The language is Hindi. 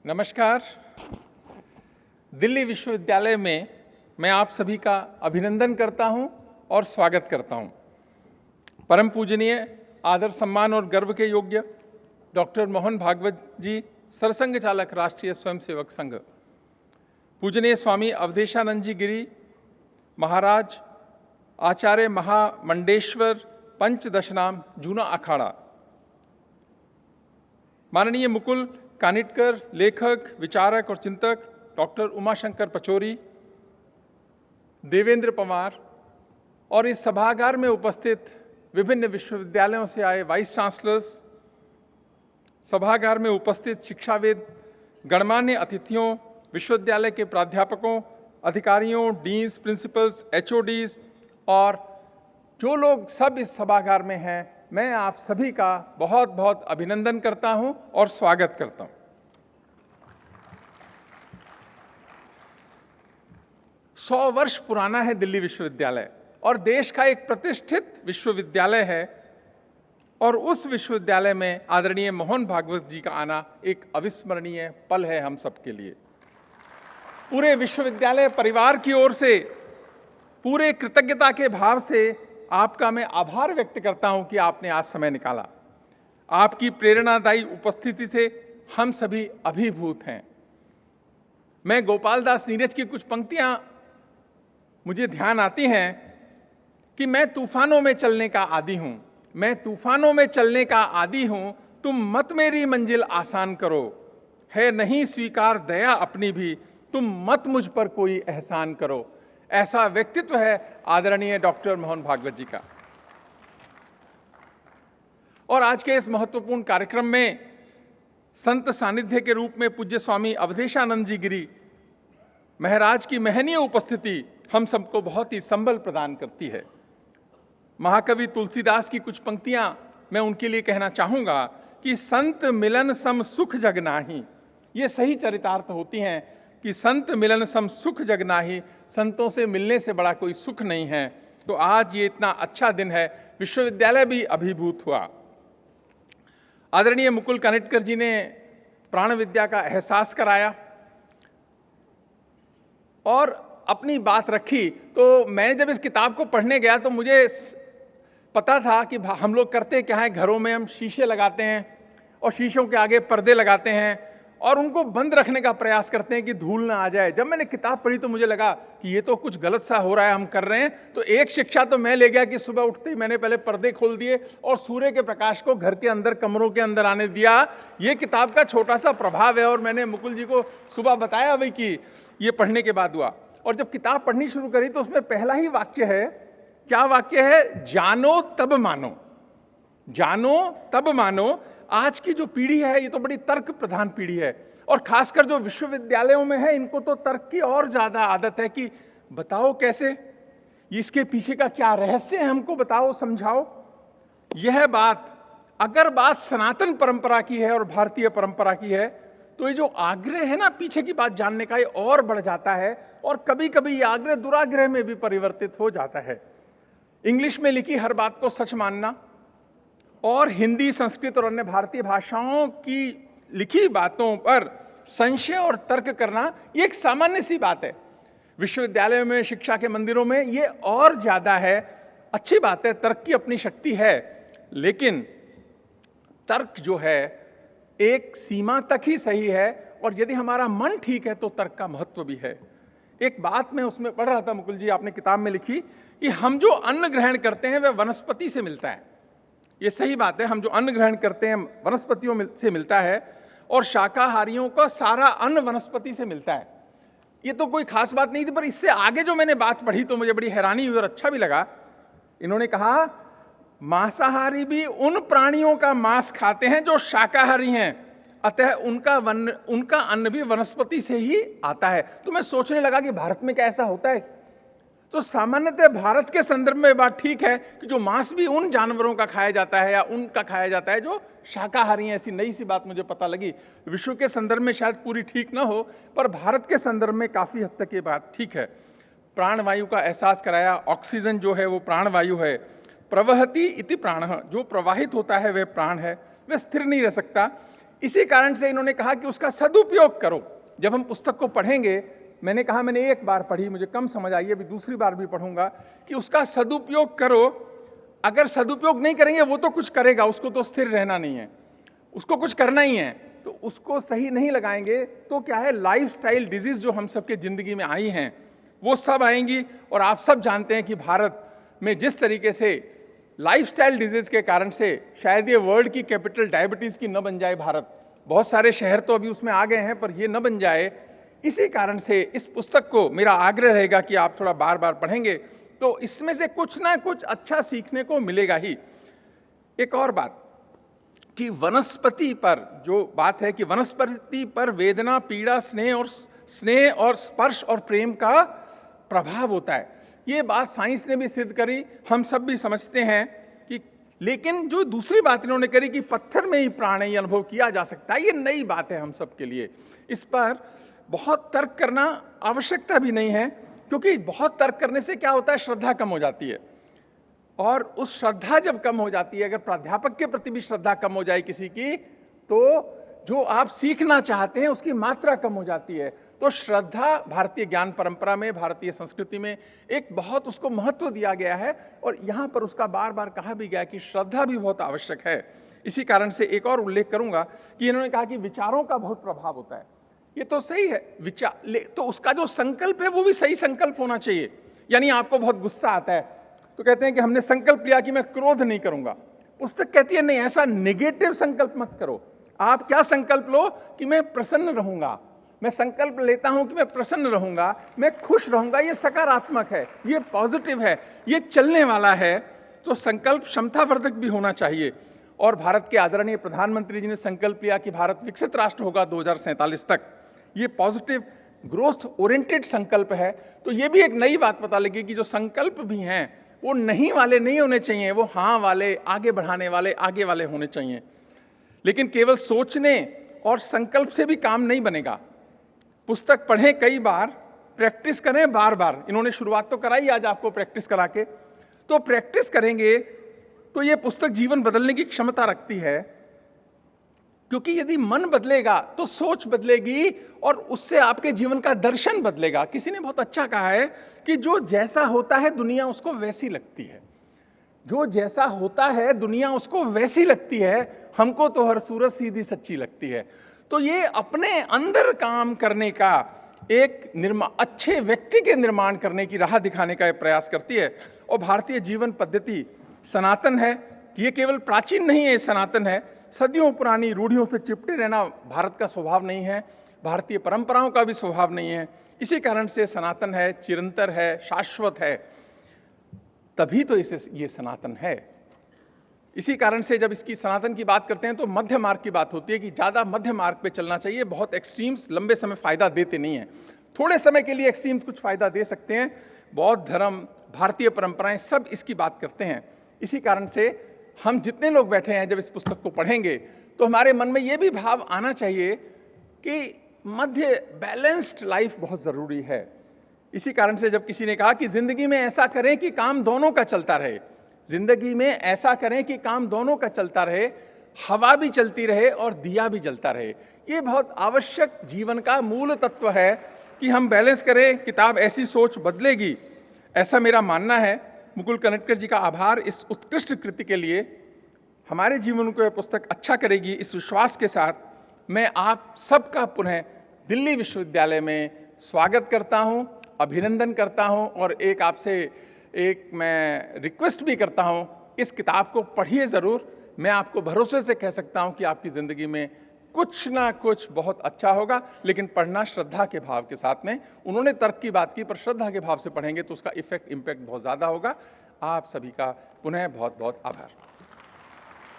नमस्कार। दिल्ली विश्वविद्यालय में मैं आप सभी का अभिनंदन करता हूं और स्वागत करता हूं। परम पूजनीय, आदर, सम्मान और गर्व के योग्य डॉक्टर मोहन भागवत जी, सरसंघ चालक, राष्ट्रीय स्वयंसेवक संघ, पूजनीय स्वामी अवधेशानंद जी गिरी महाराज, आचार्य महामंडेश्वर पंचदशनाम जूना अखाड़ा, माननीय मुकुल कानिटकर, लेखक, विचारक और चिंतक डॉक्टर उमाशंकर पचौरी, देवेंद्र पवार और इस सभागार में उपस्थित विभिन्न विश्वविद्यालयों से आए वाइस चांसलर्स, सभागार में उपस्थित शिक्षाविद, गणमान्य अतिथियों, विश्वविद्यालय के प्राध्यापकों, अधिकारियों, डीन्स, प्रिंसिपल्स, एचओडीज और जो लोग सब इस सभागार में हैं, मैं आप सभी का बहुत बहुत अभिनंदन करता हूं और स्वागत करता हूं। 100 वर्ष पुराना है दिल्ली विश्वविद्यालय और देश का एक प्रतिष्ठित विश्वविद्यालय है और उस विश्वविद्यालय में आदरणीय मोहन भागवत जी का आना एक अविस्मरणीय पल है हम सबके लिए। पूरे विश्वविद्यालय परिवार की ओर से पूरे कृतज्ञता के भाव से आपका मैं आभार व्यक्त करता हूं कि आपने आज समय निकाला। आपकी प्रेरणादायी उपस्थिति से हम सभी अभिभूत हैं। मैं गोपाल दास नीरज की कुछ पंक्तियां मुझे ध्यान आती हैं कि मैं तूफानों में चलने का आदी हूं, मैं तूफानों में चलने का आदी हूं, तुम मत मेरी मंजिल आसान करो, है नहीं स्वीकार दया अपनी भी, तुम मत मुझ पर कोई एहसान करो। ऐसा व्यक्तित्व है आदरणीय डॉक्टर मोहन भागवत जी का। और आज के इस महत्वपूर्ण कार्यक्रम में संत सानिध्य के रूप में पूज्य स्वामी अवधेशानंद जी गिरी महाराज की महनीय उपस्थिति हम सबको बहुत ही संबल प्रदान करती है। महाकवि तुलसीदास की कुछ पंक्तियां मैं उनके लिए कहना चाहूंगा कि संत मिलन सम सुख जग नाही, ये सही चरितार्थ होती हैं कि संत मिलन सम सुख जग नाही, संतों से मिलने से बड़ा कोई सुख नहीं है। तो आज ये इतना अच्छा दिन है, विश्वविद्यालय भी अभिभूत हुआ। आदरणीय मुकुल कानिटकर जी ने प्राण विद्या का एहसास कराया और अपनी बात रखी। तो मैं जब इस किताब को पढ़ने गया तो मुझे पता था कि हम लोग करते क्या है, घरों में हम शीशे लगाते हैं और शीशों के आगे पर्दे लगाते हैं और उनको बंद रखने का प्रयास करते हैं कि धूल ना आ जाए। जब मैंने किताब पढ़ी तो मुझे लगा कि ये तो कुछ गलत सा हो रहा है, हम कर रहे हैं। तो एक शिक्षा तो मैं ले गया कि सुबह उठते ही मैंने पहले पर्दे खोल दिए और सूर्य के प्रकाश को घर के अंदर, कमरों के अंदर आने दिया। ये किताब का छोटा सा प्रभाव है और मैंने मुकुल जी को सुबह बताया भाई कि ये पढ़ने के बाद हुआ। और जब किताब पढ़नी शुरू करी तो उसमें पहला ही वाक्य है, क्या वाक्य है? जानो तब मानो, जानो तब मानो। आज की जो पीढ़ी है ये तो बड़ी तर्क प्रधान पीढ़ी है और खासकर जो विश्वविद्यालयों में है इनको तो तर्क की और ज्यादा आदत है कि बताओ कैसे, इसके पीछे का क्या रहस्य है, हमको बताओ, समझाओ। यह बात अगर बात सनातन परंपरा की है और भारतीय परंपरा की है तो ये जो आग्रह है ना पीछे की बात जानने का, ये और बढ़ जाता है और कभी कभी ये आग्रह दुराग्रह में भी परिवर्तित हो जाता है। इंग्लिश में लिखी हर बात को सच मानना और हिंदी, संस्कृत और अन्य भारतीय भाषाओं की लिखी बातों पर संशय और तर्क करना ये एक सामान्य सी बात है। विश्वविद्यालयों में, शिक्षा के मंदिरों में ये और ज्यादा है। अच्छी बात है, तर्क की अपनी शक्ति है, लेकिन तर्क जो है एक सीमा तक ही सही है और यदि हमारा मन ठीक है तो तर्क का महत्व भी है। एक बात मैं उसमें पढ़ रहा था, मुकुल जी आपने किताब में लिखी कि हम जो अन्न ग्रहण करते हैं वह वनस्पति से मिलता है। ये सही बात है, हम जो अन्न ग्रहण करते हैं वनस्पतियों से मिलता है और शाकाहारियों का सारा अन्न वनस्पति से मिलता है। ये तो कोई खास बात नहीं थी, पर इससे आगे जो मैंने बात पढ़ी तो मुझे बड़ी हैरानी हुई और अच्छा भी लगा। इन्होंने कहा मांसाहारी भी उन प्राणियों का मांस खाते हैं जो शाकाहारी हैं, अतः उनका अन्न भी वनस्पति से ही आता है। तो मैं सोचने लगा कि भारत में क्या ऐसा होता है? तो सामान्यतः भारत के संदर्भ में बात ठीक है कि जो मांस भी उन जानवरों का खाया जाता है या उनका खाया जाता है जो शाकाहारी हैं। ऐसी नई सी बात मुझे पता लगी। विश्व के संदर्भ में शायद पूरी ठीक ना हो, पर भारत के संदर्भ में काफी हद तक ये बात ठीक है। प्राणवायु का एहसास कराया। ऑक्सीजन जो है वो प्राणवायु है। प्रवहति इति प्राणः, जो प्रवाहित होता है वह प्राण है, वह स्थिर नहीं रह सकता। इसी कारण से इन्होंने कहा कि उसका सदुपयोग करो। जब हम पुस्तक को पढ़ेंगे, मैंने कहा मैंने एक बार पढ़ी, मुझे कम समझ आई, अभी दूसरी बार भी पढ़ूंगा, कि उसका सदुपयोग करो। अगर सदुपयोग नहीं करेंगे, वो तो कुछ करेगा, उसको तो स्थिर रहना नहीं है, उसको कुछ करना ही है, तो उसको सही नहीं लगाएंगे तो क्या है, लाइफस्टाइल डिजीज जो हम सबके जिंदगी में आई हैं वो सब आएंगी। और आप सब जानते हैं कि भारत में जिस तरीके से लाइफस्टाइल डिजीज के कारण से शायद ये वर्ल्ड की कैपिटल डायबिटीज की न बन जाए भारत, बहुत सारे शहर तो अभी उसमें आ गए हैं, पर ये न बन जाए, इसी कारण से इस पुस्तक को मेरा आग्रह रहेगा कि आप थोड़ा बार बार पढ़ेंगे तो इसमें से कुछ ना कुछ अच्छा सीखने को मिलेगा ही। एक और बात कि वनस्पति पर जो बात है कि वनस्पति पर वेदना, पीड़ा, स्नेह और स्पर्श और प्रेम का प्रभाव होता है। ये बात साइंस ने भी सिद्ध करी, हम सब भी समझते हैं कि, लेकिन जो दूसरी बात इन्होंने करी कि पत्थर में ही प्राण है, ये अनुभव किया जा सकता है, ये नई बात है हम सब के लिए। इस पर बहुत तर्क करना आवश्यकता भी नहीं है, क्योंकि बहुत तर्क करने से क्या होता है, श्रद्धा कम हो जाती है। और उस श्रद्धा जब कम हो जाती है, अगर प्राध्यापक के प्रति भी श्रद्धा कम हो जाए किसी की, तो जो आप सीखना चाहते हैं उसकी मात्रा कम हो जाती है। तो श्रद्धा भारतीय ज्ञान परंपरा में, भारतीय संस्कृति में एक बहुत उसको महत्व दिया गया है, और यहाँ पर उसका बार बार कहा भी गया कि श्रद्धा भी बहुत आवश्यक है। इसी कारण से एक और उल्लेख करूंगा कि इन्होंने कहा कि विचारों का बहुत प्रभाव होता है। ये तो सही है, विचार तो उसका जो संकल्प है वो भी सही संकल्प होना चाहिए। यानी आपको बहुत गुस्सा आता है तो कहते हैं कि हमने संकल्प लिया कि मैं क्रोध नहीं करूंगा, पुस्तक कहती है नहीं, ऐसा नेगेटिव संकल्प मत करो। आप क्या संकल्प लो कि मैं प्रसन्न रहूंगा, मैं संकल्प लेता हूं कि मैं प्रसन्न रहूंगा, मैं खुश रहूंगा, ये सकारात्मक है, ये पॉजिटिव है, ये चलने वाला है। तो संकल्प क्षमतावर्धक भी होना चाहिए। और भारत के आदरणीय प्रधानमंत्री जी ने संकल्प लिया कि भारत विकसित राष्ट्र होगा 2047 तक, ये पॉजिटिव ग्रोथ ओरिएंटेड संकल्प है। तो ये भी एक नई बात पता लगी कि जो संकल्प भी हैं वो नहीं वाले नहीं होने चाहिए, वो हाँ वाले, आगे बढ़ाने वाले, आगे वाले होने चाहिए। लेकिन केवल सोचने और संकल्प से भी काम नहीं बनेगा। पुस्तक पढ़ें कई बार, प्रैक्टिस करें बार बार। इन्होंने शुरुआत तो कराई आज आपको प्रैक्टिस करा के, तो प्रैक्टिस करेंगे तो ये पुस्तक जीवन बदलने की क्षमता रखती है। क्योंकि यदि मन बदलेगा तो सोच बदलेगी और उससे आपके जीवन का दर्शन बदलेगा। किसी ने बहुत अच्छा कहा है कि जो जैसा होता है दुनिया उसको वैसी लगती है, जो जैसा होता है दुनिया उसको वैसी लगती है, हमको तो हर सूरत सीधी सच्ची लगती है। तो ये अपने अंदर काम करने का एक अच्छे व्यक्ति के निर्माण करने की राह दिखाने का प्रयास करती है। और भारतीय जीवन पद्धति सनातन है, ये केवल प्राचीन नहीं है, सनातन है। सदियों पुरानी रूढ़ियों से चिपटे रहना भारत का स्वभाव नहीं है, भारतीय परंपराओं का भी स्वभाव नहीं है। इसी कारण से सनातन है, चिरंतर है, शाश्वत है, तभी तो इसे ये सनातन है। इसी कारण से जब इसकी सनातन की बात करते हैं तो मध्य मार्ग की बात होती है कि ज़्यादा मध्य मार्ग पे चलना चाहिए। बहुत एक्सट्रीम्स लंबे समय फ़ायदा देते नहीं हैं, थोड़े समय के लिए एक्सट्रीम्स कुछ फ़ायदा दे सकते हैं। बौद्ध धर्म, भारतीय परंपराएं सब इसकी बात करते हैं। इसी कारण से हम जितने लोग बैठे हैं जब इस पुस्तक को पढ़ेंगे तो हमारे मन में ये भी भाव आना चाहिए कि मध्य बैलेंस्ड लाइफ बहुत ज़रूरी है। इसी कारण से जब किसी ने कहा कि ज़िंदगी में ऐसा करें कि काम दोनों का चलता रहे, जिंदगी में ऐसा करें कि काम दोनों का चलता रहे, हवा भी चलती रहे और दिया भी जलता रहे, ये बहुत आवश्यक जीवन का मूल तत्व है कि हम बैलेंस करें। किताब ऐसी सोच बदलेगी, ऐसा मेरा मानना है। मुकुल कनटकर जी का आभार इस उत्कृष्ट कृति के लिए। हमारे जीवन को यह पुस्तक अच्छा करेगी, इस विश्वास के साथ मैं आप सबका पुनः दिल्ली विश्वविद्यालय में स्वागत करता हूं, अभिनंदन करता हूं और एक मैं रिक्वेस्ट भी करता हूं, इस किताब को पढ़िए ज़रूर। मैं आपको भरोसे से कह सकता हूं कि आपकी ज़िंदगी में कुछ ना कुछ बहुत अच्छा होगा, लेकिन पढ़ना श्रद्धा के भाव के साथ में। उन्होंने तर्क की बात की, पर श्रद्धा के भाव से पढ़ेंगे तो उसका इम्पैक्ट बहुत ज़्यादा होगा। आप सभी का पुनः बहुत बहुत आभार।